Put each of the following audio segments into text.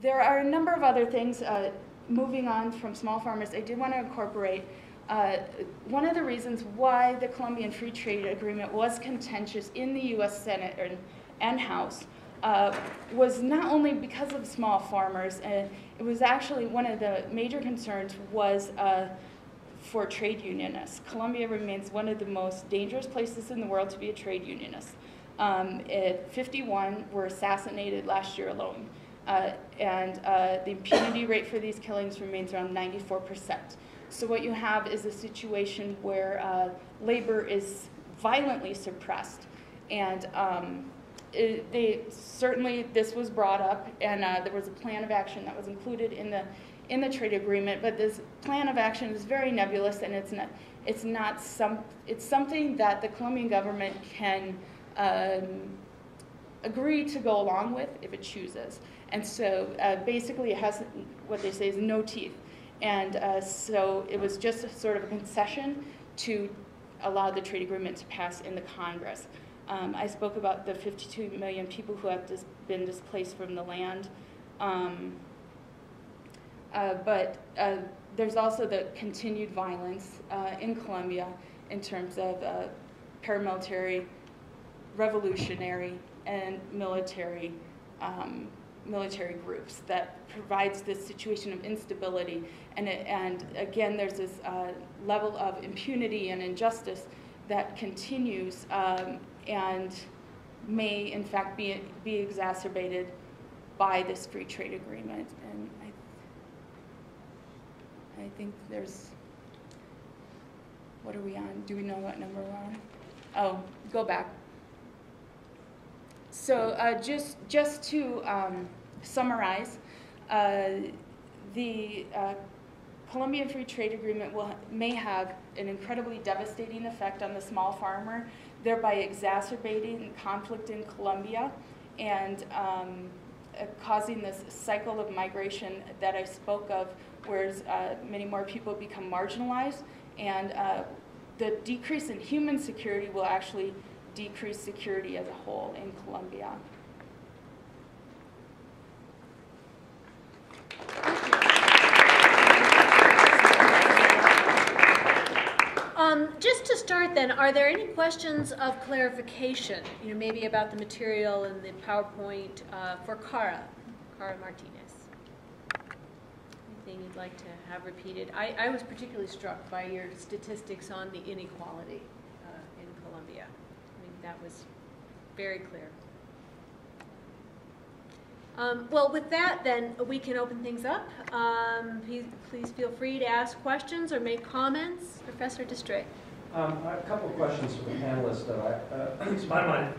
there are a number of other things. Moving on from small farmers, I did want to incorporate one of the reasons why the Colombian Free Trade Agreement was contentious in the U.S. Senate and House was not only because of small farmers, it was actually one of the major concerns was for trade unionists. Colombia remains one of the most dangerous places in the world to be a trade unionist. 51 were assassinated last year alone. And the impunity rate for these killings remains around 94%. So what you have is a situation where labor is violently suppressed. And certainly this was brought up, and there was a plan of action that was included in the trade agreement. But this plan of action is very nebulous, and it's something that the Colombian government can agree to go along with if it chooses. And so basically it has what they say is no teeth. And so it was just sort of a concession to allow the trade agreement to pass in the Congress. I spoke about the 52 million people who have been displaced from the land. But there's also the continued violence in Colombia in terms of paramilitary, revolutionary, and military groups that provides this situation of instability. And again, there's this level of impunity and injustice that continues and may, in fact, be exacerbated by this free trade agreement. And I think there's, what are we on? Do we know what number we're on? Oh, go back. So just to summarize, the Colombian Free Trade Agreement may have an incredibly devastating effect on the small farmer, thereby exacerbating conflict in Colombia and causing this cycle of migration that I spoke of, where many more people become marginalized, and the decrease in human security will actually decrease security as a whole in Colombia. Just to start then, are there any questions of clarification, maybe about the material and the PowerPoint for Cara Martinez? Anything you'd like to have repeated? I was particularly struck by your statistics on the inequality in Colombia. That was very clear. Well, with that, then, we can open things up. Please feel free to ask questions or make comments. Professor Destray. A couple of questions for the panelists that to my mind,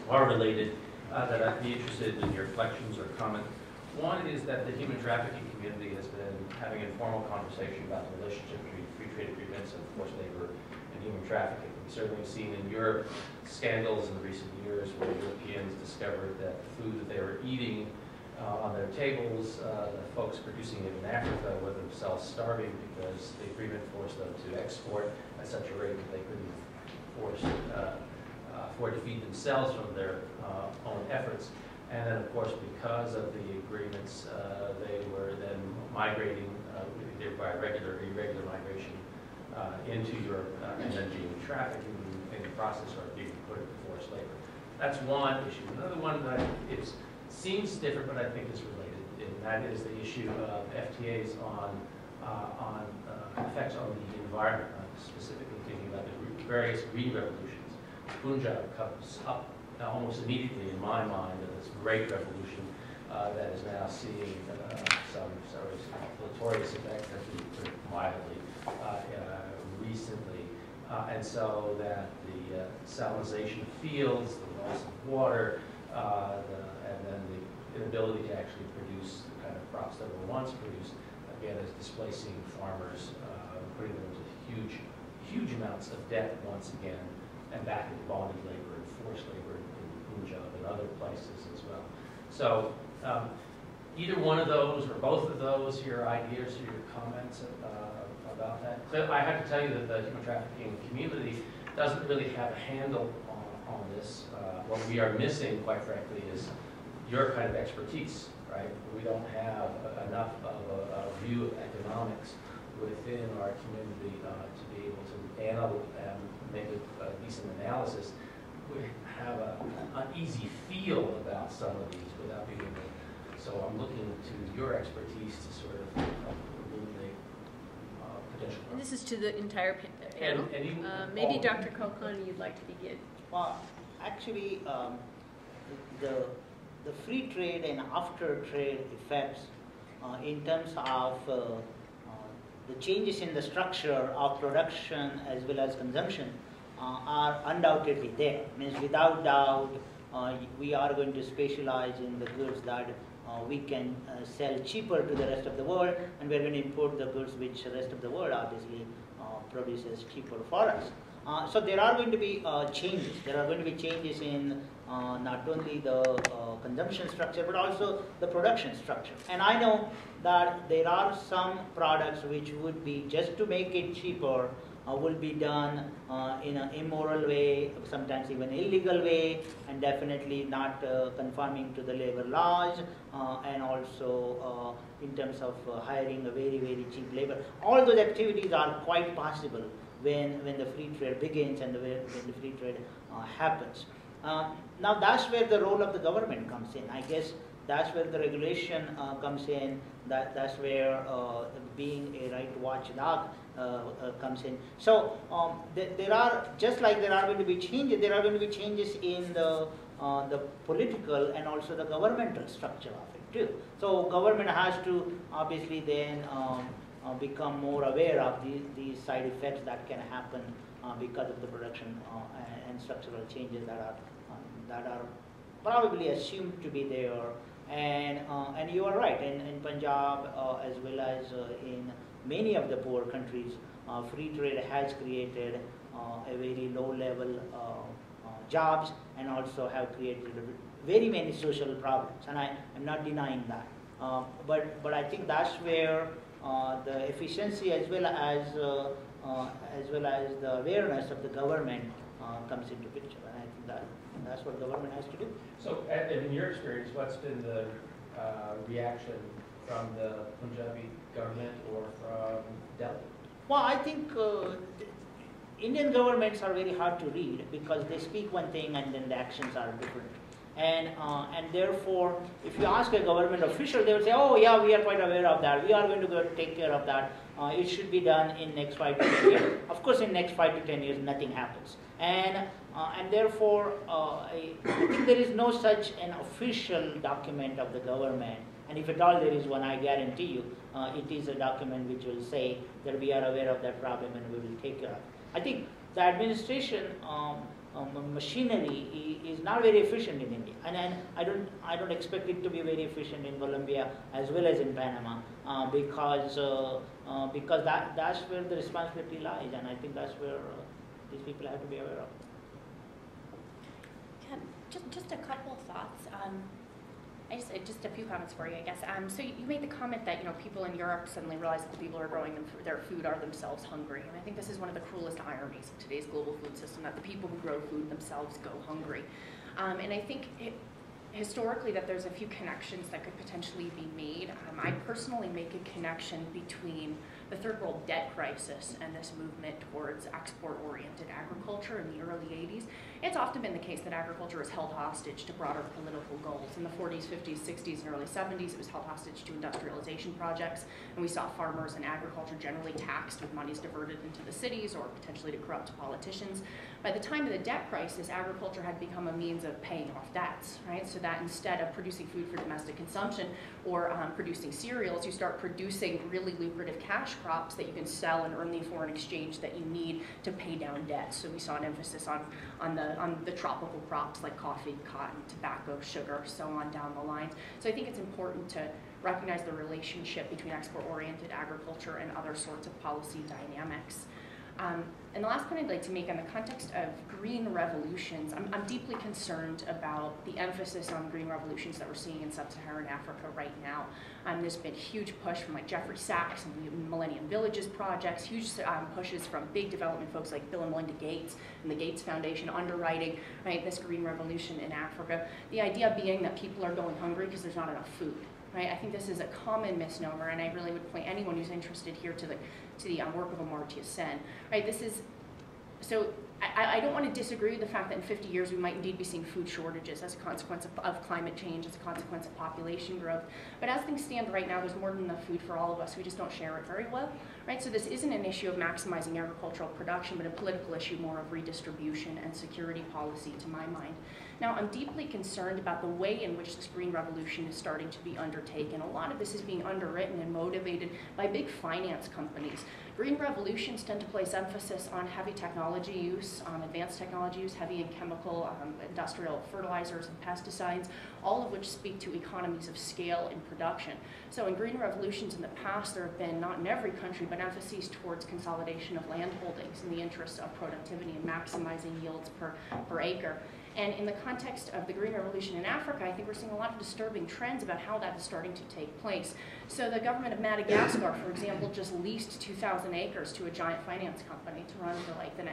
are related, that I'd be interested in your reflections or comments. One is that the human trafficking community has been having informal conversation about the relationship between free trade agreements and forced labor and human trafficking. We've certainly seen in Europe scandals in recent years where Europeans discovered that the food that they were eating on their tables, the folks producing it in Africa were themselves starving because the agreement forced them to export at such a rate that they couldn't afford to feed themselves from their own efforts. And then, of course, because of the agreements, they were then migrating either by regular or irregular migration into Europe and then being trafficked in the process or being put into forced labor. That's one issue. Another one that seems different, but I think is related, and that is the issue of FTAs on effects on the environment. I'm specifically thinking about the various green revolutions. Punjab comes up almost immediately in my mind of this great revolution that is now seeing some deleterious effects, to put it mildly, recently. And so that the salinization of fields, the loss of water, and then the inability to actually produce the kind of crops that were once produced, again, is displacing farmers, putting them into huge amounts of debt once again, and back into bonded labor and forced labor in Punjab and other places as well. So either one of those or both of those, your ideas or your comments about that? I have to tell you that the human trafficking community doesn't really have a handle on this. What we are missing, quite frankly, is your kind of expertise, right? We don't have enough of a view of economics within our community to be able to analyze and make a decent analysis. We have an uneasy feel about some of these without being able. So I'm looking to your expertise to sort of illuminate potential. And this is to the entire panel. And even Maybe Dr. Kulkarni, you'd like to begin. Well, actually, the free trade and after trade effects in terms of the changes in the structure of production as well as consumption are undoubtedly there. Means without doubt, we are going to specialize in the goods that we can sell cheaper to the rest of the world, and we're going to import the goods which the rest of the world obviously produces cheaper for us. So there are going to be changes. There are going to be changes in not only the consumption structure but also the production structure. And I know that there are some products which would be just to make it cheaper will be done in an immoral way, sometimes even illegal way, and definitely not conforming to the labor laws, and also in terms of hiring a very, very cheap labor. All those activities are quite possible when the free trade begins and when the free trade happens. Now that's where the role of the government comes in. I guess that's where the regulation comes in. That's where being a right watchdog comes in. So there are, just like there are going to be changes, there are going to be changes in the political and also the governmental structure of it too. So government has to obviously then become more aware of these side effects that can happen because of the production and structural changes that are probably assumed to be there. And you are right, in Punjab as well as in many of the poor countries, free trade has created a very low level jobs and also have created very many social problems, and I am not denying that. But I think that's where the efficiency as well as the awareness of the government comes into picture, and I think that's what government has to do. So, in your experience, what's been the reaction from the Punjabi government or from Delhi? Well, I think Indian governments are very hard to read because they speak one thing and then the actions are different. And therefore, if you ask a government official, they will say, oh yeah, we are quite aware of that. We are going to go take care of that. It should be done in next 5 to 10 years. Of course, in next 5 to 10 years, nothing happens. And therefore, I think there is no such an official document of the government. And if at all there is one, I guarantee you, it is a document which will say that we are aware of that problem and we will take care of it. I think the administration machinery is not very efficient in India, and I don't expect it to be very efficient in Colombia as well as in Panama because that's where the responsibility lies, and I think that's where these people have to be aware of. Yeah, just a couple of thoughts. Just a few comments for you, I guess. So you made the comment that people in Europe suddenly realize that the people who are growing their food are themselves hungry, and I think this is one of the cruelest ironies of today's global food system, that the people who grow food themselves go hungry. And I think historically that there's a few connections that could potentially be made. I personally make a connection between the third world debt crisis and this movement towards export-oriented agriculture in the early 80s. It's often been the case that agriculture is held hostage to broader political goals. In the 40s, 50s, 60s, and early 70s, it was held hostage to industrialization projects, and we saw farmers and agriculture generally taxed with monies diverted into the cities or potentially to corrupt politicians. By the time of the debt crisis, agriculture had become a means of paying off debts, right? So that instead of producing food for domestic consumption or producing cereals, you start producing really lucrative cash crops that you can sell and earn the foreign exchange that you need to pay down debt. So we saw an emphasis on the tropical crops like coffee, cotton, tobacco, sugar, so on down the line. So I think it's important to recognize the relationship between export-oriented agriculture and other sorts of policy dynamics. And the last point I'd like to make in the context of green revolutions, I'm deeply concerned about the emphasis on green revolutions that we're seeing in sub-Saharan Africa right now. There's been huge push from like Jeffrey Sachs and the Millennium Villages projects, huge pushes from big development folks like Bill and Melinda Gates and the Gates Foundation underwriting, right, this green revolution in Africa. The idea being that people are going hungry because there's not enough food. Right? I think this is a common misnomer, and I really would point anyone who's interested here to the work of Amartya Sen. Right? This is so. I don't want to disagree with the fact that in 50 years we might indeed be seeing food shortages as a consequence of climate change, as a consequence of population growth. But as things stand right now, there's more than enough food for all of us. We just don't share it very well. Right? So this isn't an issue of maximizing agricultural production, but a political issue more of redistribution and security policy, to my mind. Now, I'm deeply concerned about the way in which this green revolution is starting to be undertaken. A lot of this is being underwritten and motivated by big finance companies. Green revolutions tend to place emphasis on heavy technology use, advanced technology use, heavy and chemical, industrial fertilizers and pesticides, all of which speak to economies of scale in production. So in green revolutions in the past, there have been, not in every country, but emphases towards consolidation of land holdings in the interests of productivity and maximizing yields per acre. And in the context of the Green Revolution in Africa, I think we're seeing a lot of disturbing trends about how that is starting to take place. So the government of Madagascar, for example, just leased 2,000 acres to a giant finance company to run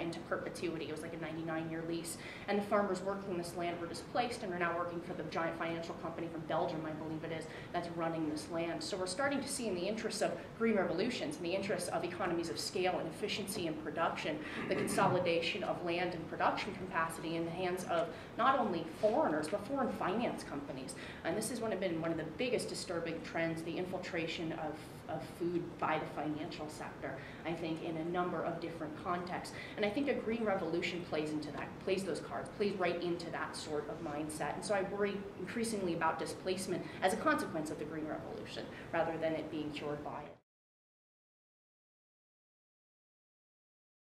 into perpetuity. It was like a 99-year lease. And the farmers working this land were displaced and are now working for the giant financial company from Belgium, I believe it is, that's running this land. So we're starting to see, in the interests of green revolutions, in the interests of economies of scale and efficiency in production, the consolidation of land and production capacity in the hands of not only foreigners, but foreign finance companies. And this has been one of the biggest disturbing trends, the infiltration of food by the financial sector, I think, in a number of different contexts. And I think a green revolution plays into that, plays those cards, plays right into that sort of mindset. And so I worry increasingly about displacement as a consequence of the green revolution, rather than it being cured by it.